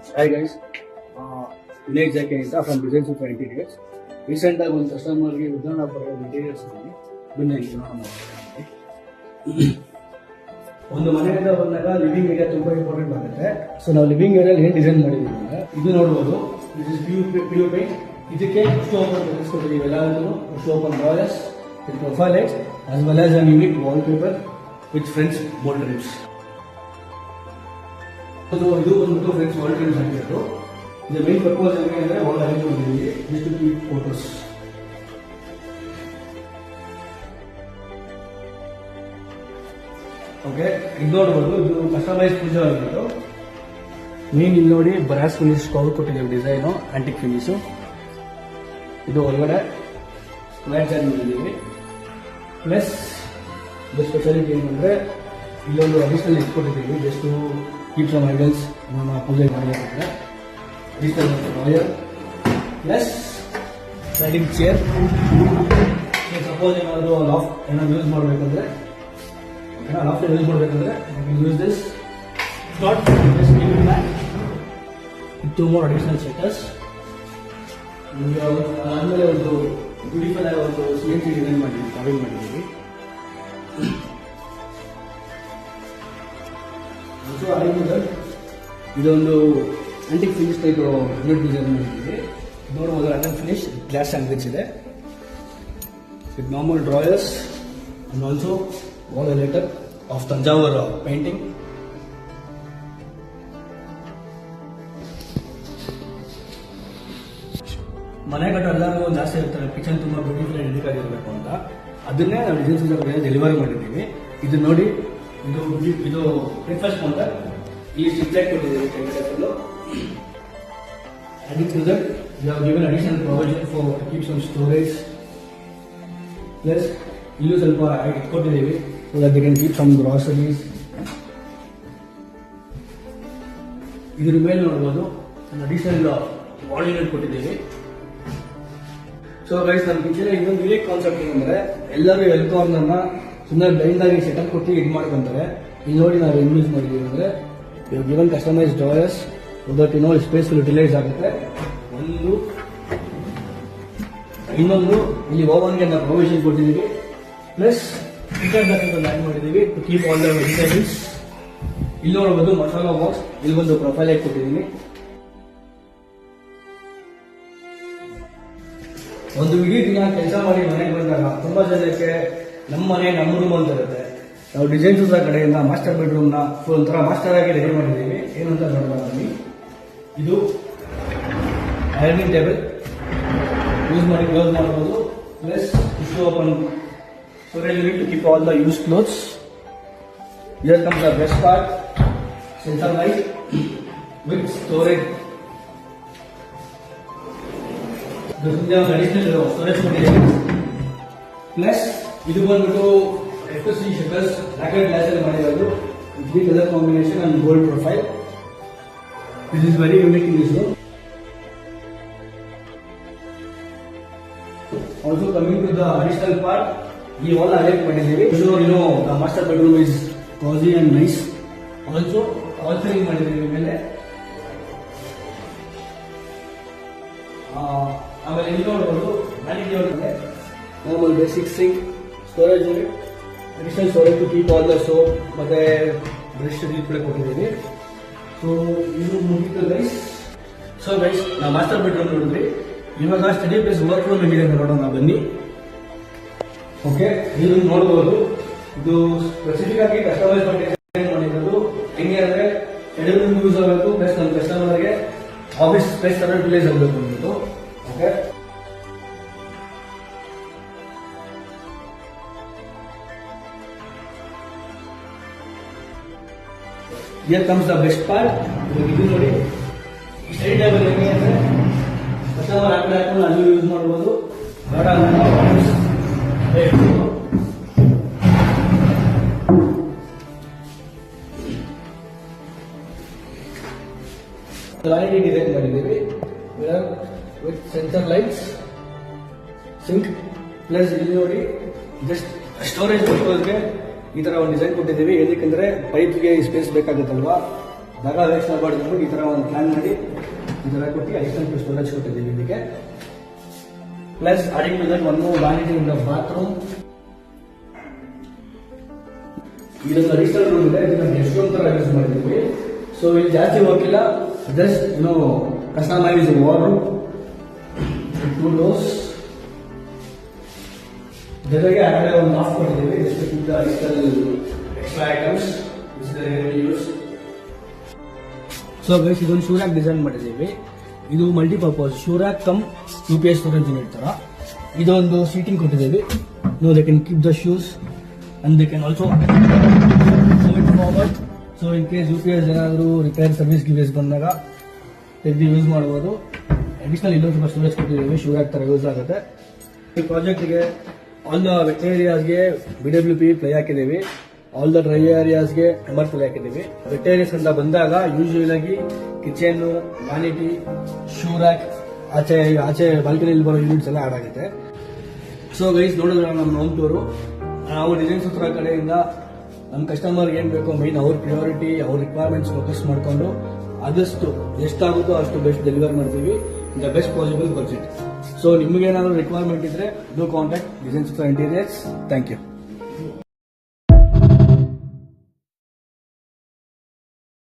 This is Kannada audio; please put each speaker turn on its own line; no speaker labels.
Hi guys, Vinay Jakenta from Designs of Interiors. ರೀಸೆಂಟಾಗಿ ಒಂದು ಕಸ್ಟಮರ್ಗೆ ಉದಾಹರಣೆ ಬರೋ ಇಂಟೀರಿಯರ್ಸ್ ಬನ್ನಿ ಒಂದು ಮನೆಯಿಂದ ಬಂದಾಗ ಲಿವಿಂಗ್ ಏರಿಯಾ ತುಂಬ ಇಂಪಾರ್ಟೆಂಟ್ ಆಗುತ್ತೆ. ಸೊ ನಾವು ಲಿವಿಂಗ್ ಏರಿಯಲ್ಲಿ ಏನು ಡಿಸೈನ್ ಮಾಡಿದ್ದೀವಿ ಅಂದರೆ ಇದು ನೋಡ್ಬೋದು. This is P U paint. ಇದಕ್ಕೆ ಫಸ್ಟ್ ಓಪನ್ ಕೊಟ್ಟಿದ್ದೀವಿ ಎಲ್ಲರೂ. First open drawers with profile lights as well as an unique wall paper with friends bold RIMS. ಇದು ಬಂದ್ಬಿಟ್ಟು ಫ್ರೆಂಡ್ಸ್ ವಾಲ್ ರಿಮ್ಸ್ ಹಾಕಿರೋದು. The main purpose is all arrangement just to keep photos. Okay, ಇದು ನೋಡಬಹುದು. ಇದು ಕಸ್ಟಮೈಸ್ ಪೂಜಾ ಆಗಿತ್ತು. ಮೇನ್ ಇಲ್ಲಿ ನೋಡಿ ಬ್ರಾಸ್ ಫಿನಿಶ್ ಕವರ್ ಕೊಟ್ಟಿದ್ದೀವಿ. Design antique finish. ಇದು ಒಳಗಡೆ ಸ್ಕ್ವೇರ್ ಜಾರ್ ಮಾಡಿದ್ದೀವಿ. ಪ್ಲಸ್ ಇದು ಸ್ಪೆಷಾಲಿಟಿ ಏನಂದ್ರೆ ಇಲ್ಲೊಂದು ಅಡಿಷನಲ್ ಇಟ್ಕೊಟ್ಟಿದ್ದೀವಿ just to keep some idols ನಮ್ಮ ಪೂಜೆ ಮಾಡಬೇಕಂದ್ರೆ. Drawer plus sliding chair. Suppose ಏನಾದರೂ ಲಾಫ್ಟ್ ಏನಾದ್ರು ಯೂಸ್ ಮಾಡಬೇಕಂದ್ರೆ ಲಾಫ್ಟ್ ಯೂಸ್ ಮಾಡಬೇಕಂದ್ರೆ use this not too more additional shutters. ಆದಮೇಲೆ ಒಂದು ಬ್ಯೂಟಿಫುಲ್ ಆಗಿ ಒಂದು CNC ಡಿಸೈನ್ ಮಾಡಿದ್ದೀವಿ, ಕಾರ್ವಿಂಗ್ ಮಾಡಿದ್ದೀವಿ. ಇದೊಂದು antique finish type unit design ಮಾಡಿದ್ದೀವಿ. ನೋಡ್ಬೋದು ಆಂಟಿಕ್ ಫಿನಿಶ್ ಗ್ಲಾಸ್ ಆಂಟಿಕ್ಸ್ ಇದೆ with normal drawers and also wall ಎಲೇಟರ್ ಆಫ್ ತಂಜಾವೂರ್ ಪೇಂಟಿಂಗ್. ಮನೆ ಕಟ್ಟ ಎಲ್ಲರೂ ಜಾಸ್ತಿ ಇರ್ತಾರೆ, ಕಿಚನ್ ತುಂಬ ಬ್ಯೂಟಿಫುಲ್ ಆಗಿ ಎಡಿಟ್ ಆಗಿರಬೇಕು ಅಂತ. ಅದನ್ನೇ ನಾವು ಡಿಸೈನ್ಸ್ ಡೆಲಿವರಿ ಮಾಡಿದ್ದೀವಿ. ಇದು ನೋಡಿ, ಇದು ಬ್ರೇಕ್ಫಾಸ್ಟ್ ಅಂತ ಇಲ್ಲಿ ಸ್ಟ್ರಿಪ್ ಲೈಟ್ ಕೊಟ್ಟಿದ್ದೀವಿ table. Adding to that, we have given additional provision for to keep some storage. Plus, illu ಸ್ವಲ್ಪ ಇಟ್ಕೊಟ್ಟಿದ್ದೀವಿ so that they can keep some groceries. ಇದ್ರ ಮೇಲೆ ನೋಡ್ಬೋದು ಅಡಿಷನಲ್ ವಾಲ್ ಯೂನಿಟ್ ಕೊಟ್ಟಿದ್ದೀವಿ. ಸೊ ಗೈಸ್, ನಮ್ಮ ಕಿಚನ್ ಇನ್ನೊಂದು ಯೂನಿಕ್ ಕಾನ್ಸೆಪ್ಟ್ ಏನಂದ್ರೆ ಎಲ್ಲರೂ ಎಲ್ ಕಾರ್ನರ್ನ ಸುಮ್ಮನೆ ಬ್ಲೈಂಡ್ ಆಗಿ ಸೆಟಪ್ ಕೊಟ್ಟು ಇದು ಮಾಡ್ಕೊಂತಾರೆ. ಇಲ್ಲಿ ನೋಡಿ ನಾವು ಏನು ಯೂಸ್ ಮಾಡಿದ್ದೀವಿ ಅಂದ್ರೆ given customise drawers so that space utilise ಆಗುತ್ತೆ. ಇನ್ನೊಂದು ಇಲ್ಲಿ ಓವನ್ಗೆ ನಾವು ಪ್ರೊವಿಷನ್ ಕೊಟ್ಟಿದ್ದೀವಿ. ಪ್ಲಸ್ ಕಿಚನ್ ಆ್ಯಡ್ ಮಾಡಿದ್ದೀವಿ to keep all the vegetables. ಇಲ್ಲಿ ನೋಡ್ಬೋದು ಮಸಾಲಾ ಬಾಕ್ಸ್, ಇಲ್ಲಿ ಒಂದು ಪ್ರೊಫೈಲ್ ಆಗಿ ಕೊಟ್ಟಿದ್ದೀನಿ. ಒಂದು ಇಡೀ ದಿನ ಕೆಲಸ ಮಾಡಿ ಮನೆಗೆ ಬಂದಾಗ ತುಂಬಾ ಜನಕ್ಕೆ ನಮ್ಮ ಮನೆ ನಮ್ಮ ರೂಮ್ ಅಂತ ಇರುತ್ತೆ. ನಾವು ಡಿಸೈನ್ಸ್ ಕಡೆಯಿಂದ ಮಾಸ್ಟರ್ ಬೆಡ್ರೂಮ್ನ ಒಂಥರ ಮಾಸ್ಟರ್ ಆಗಿ ರೆಡಿ ಮಾಡಿದ್ದೀವಿ. ಏನಂತ ನೋಡ್ಬೋದು, ಇದು ಐರನಿಂಗ್ ಟೇಬಲ್ ಯೂಸ್ ಮಾಡಿ ಕ್ಲೋಸ್ ಮಾಡಬಹುದು. ಪ್ಲಸ್ ಇಷ್ಟು open storage unit to keep all the use clothes. Here comes the best part, sensor light with storage. Additional storage ಕೊಟ್ಟಿದ್ದೀವಿ. ಪ್ಲಸ್ ಇದು ಬಂದ್ಬಿಟ್ಟು FSC ಶಟರ್ಸ್ ಬ್ರಾಕೆಟ್ ಗ್ಲಾಸ್ ಅಲ್ಲಿ ಮಾಡಿರೋದು green colour combination and gold profile. This is very unique in this room. Also coming to the additional part, we all arrange ಮಾಡಿದ್ದೀವಿ. So the master bedroom is cozy and nice. Also all three ಮಾಡಿದ್ದೀವಿ ಮೇಲೆ. ಆಮೇಲೆ ಇಲ್ಲಿ ನೋಡಬಹುದು ವ್ಯಾನಿಟಿ ಒಳಗಡೆ normal basic sink, storage unit, additional storage to keep all the soap ಮತ್ತೆ ಬ್ರಷ್ ಕೂಡ ಕೊಟ್ಟಿದ್ದೀವಿ. ಸೊ ಇದು ಮುಗಿತು ಗೈಸ್. ಸೊ ಗೈಸ್, ನಾವು ಮಾಸ್ಟರ್ ಬೆಡ್ರೂಮ್ ನೋಡಿದ್ರಿ. ಇವಾಗ ಸ್ಟಡಿ ಪ್ಲಸ್ ವರ್ಕ್ ರೂಮ್ ಹೆಂಗಿದೆ ನೋಡೋಣ ಬನ್ನಿ. ಓಕೆ, ಇದು ನೋಡಬಹುದು. ಇದು ಸ್ಪೆಸಿಫಿಕ್ ಆಗಿ ಕಸ್ಟಮೈಸ್ ಮಾಡಿರೋದು. ಹೆಂಗೆ ಅಂದ್ರೆ ಸ್ಟಡಿ ರೂಮ್ ಯೂಸ್ ಆಗಬೇಕು, ಪ್ಲಸ್ ನಮ್ಮ ಕಸ್ಟಮರ್ಗೆ ಆಫೀಸ್ ಸ್ಪೇಸ್ ತರ ಯುಟಿಲೈಸ್ ಆಗಬೇಕು ಅಂದ್ಬಿಟ್ಟು. Okay, here comes the best part. ಇದು ನೋಡಿ, ಸ್ಟಡಿ ಟೇಬಲ್ ಹೆಂಗೆ ಅಂದ್ರೆ ಕಸ್ಟಮರ್ ಹಾಕೊಂಡು ಅಲ್ಲಿ ಯೂಸ್ ಮಾಡಬಹುದು. ವ್ಯಾನಿಟಿ ಡಿಸೈನ್ ಮಾಡಿದ್ದೀವಿ with sensor lights, sink. Plus ಇಲ್ಲಿ ನೋಡಿ ಜಸ್ಟ್ ಸ್ಟೋರೇಜ್ ಪರ್ಪಸ್ಗೆ ಈ ತರ ಒಂದು ಡಿಸೈನ್ ಕೊಟ್ಟಿದ್ದೀವಿ. ಏನಕ್ಕಂದ್ರೆ ಪೈಪ್ಗೆ ಸ್ಪೇಸ್ ಬೇಕಾಗುತ್ತಲ್ವಾ, ಜಾಗ ವೇಸ್ಟ್ ಆಗಬಾರ್ದು ಅಂದ್ಬಿಟ್ಟು ಈ ತರ ಒಂದು ಪ್ಲಾನ್ ಮಾಡಿ ಈ ತರ ಕೊಟ್ಟು ಅಡಿಷನಲ್ ಸ್ಟೋರೇಜ್ ಕೊಟ್ಟಿದ್ದೀವಿ ಇದಕ್ಕೆ. Plus adding to that one more vanity in the bathroom. ಇದೊಂದು ಅಡಿಷನಲ್ ರೂಮ್ ಇದೆ, ಇದನ್ನ ಗೆಸ್ಟ್ ರೂಮ್ ತರ ಯೂಸ್ ಮಾಡಿದ್ದೀವಿ. ಸೊ ಇಲ್ಲಿ ಜಾಸ್ತಿ ಹೋಗಿಲ್ಲ, ಜಸ್ಟ್ ಕಸ್ಟಮೈಸ್ ವಾರ್ಡ್ರೋಬ್, 2 doors. ಜೊತೆಗೆ ಆ ಕಡೆ ಒಂದು ಲಾಫ್ಟ್ ಕೊಟ್ಟಿದ್ದೀವಿ, just to the additional extra items which they use. So guys ಇದೊಂದು ಶೂ ರ್ಯಾಕ್ ಡಿಸೈನ್ ಮಾಡಿದ್ದೀವಿ. ಇದು multipurpose shoe rack cum UPS storage unit ತರ. ಇದೊಂದು ಸೀಟಿಂಗ್ ಕೊಟ್ಟಿದ್ದೀವಿ. They can keep the shoes and they can also move it forward. So in case UPS ಏನಾದರೂ ರಿಪೇರ್ ಸರ್ವಿಸ್ ಗಿವಿಸ್ ಬಂದಾಗ ತೆಗೆದು ಯೂಸ್ ಮಾಡ್ಬೋದು. ಅಡಿಷನಲ್ ಇನ್ನೊಂದು ಸ್ವಲ್ಪ ಸ್ಟೋರೇಜ್ ಕೊಟ್ಟಿದ್ದೀವಿ, ಶೂ ರ್ಯಾಕ್ ತರ ಯೂಸ್ ಆಗುತ್ತೆ. ಈ ಪ್ರಾಜೆಕ್ಟ್ಗೆ ಆಲ್ ದ ವೆಟ್ ಏರಿಯಾಸ್ಗೆ BWP ಪ್ಲೇ ಹಾಕಿದ್ದೀವಿ, ಆಲ್ ದ ಡ್ರೈ ಏರಿಯಾಸ್ಗೆ MR ಪ್ಲೇ ಹಾಕಿದ್ದೀವಿ. ವೆಟ್ ಏರಿಯಾಸ್ ಅಂತ ಬಂದಾಗ ಯೂಶುವಲ್ ಆಗಿ ಕಿಚನ್, ವ್ಯಾನಿಟಿ, ಶೂ ರ್ಯಾಕ್, ಆಚೆ ಬಾಲ್ಕನಿಯಲ್ಲಿ ಬರೋ ಯೂನಿಟ್ಸ್ ಎಲ್ಲ ಆಡ್ ಆಗುತ್ತೆ. ಸೊ ಗೈಸ್ ನೋಡಿದ್ರೆ ನಮ್ಮ ಹೋಮ್ ಟೂರು ನಾವು ಡಿಸೈನ್ ಸೂತ್ರ ಕಡೆಯಿಂದ ನಮ್ಮ ಕಸ್ಟಮರ್ಗೆ ಏನು ಬೇಕೋ ಮೈನ್ ಅವ್ರ ಪ್ರಿಯಾರಿಟಿ, ಅವ್ರ ರಿಕ್ವೈರ್ಮೆಂಟ್ಸ್ ಫೋಕಸ್ ಮಾಡಿಕೊಂಡು ಆದಷ್ಟು ಎಷ್ಟಾಗುತ್ತೋ ಅಷ್ಟು ಬೆಸ್ಟ್ ಡೆಲಿವರ್ ಮಾಡ್ತೀವಿ the best possible budget. So ನಿಮಗೇನಾದರೂ ರಿಕ್ವೈರ್ಮೆಂಟ್ ಇದ್ರೆ do contact design Sutra interiors. Thank you.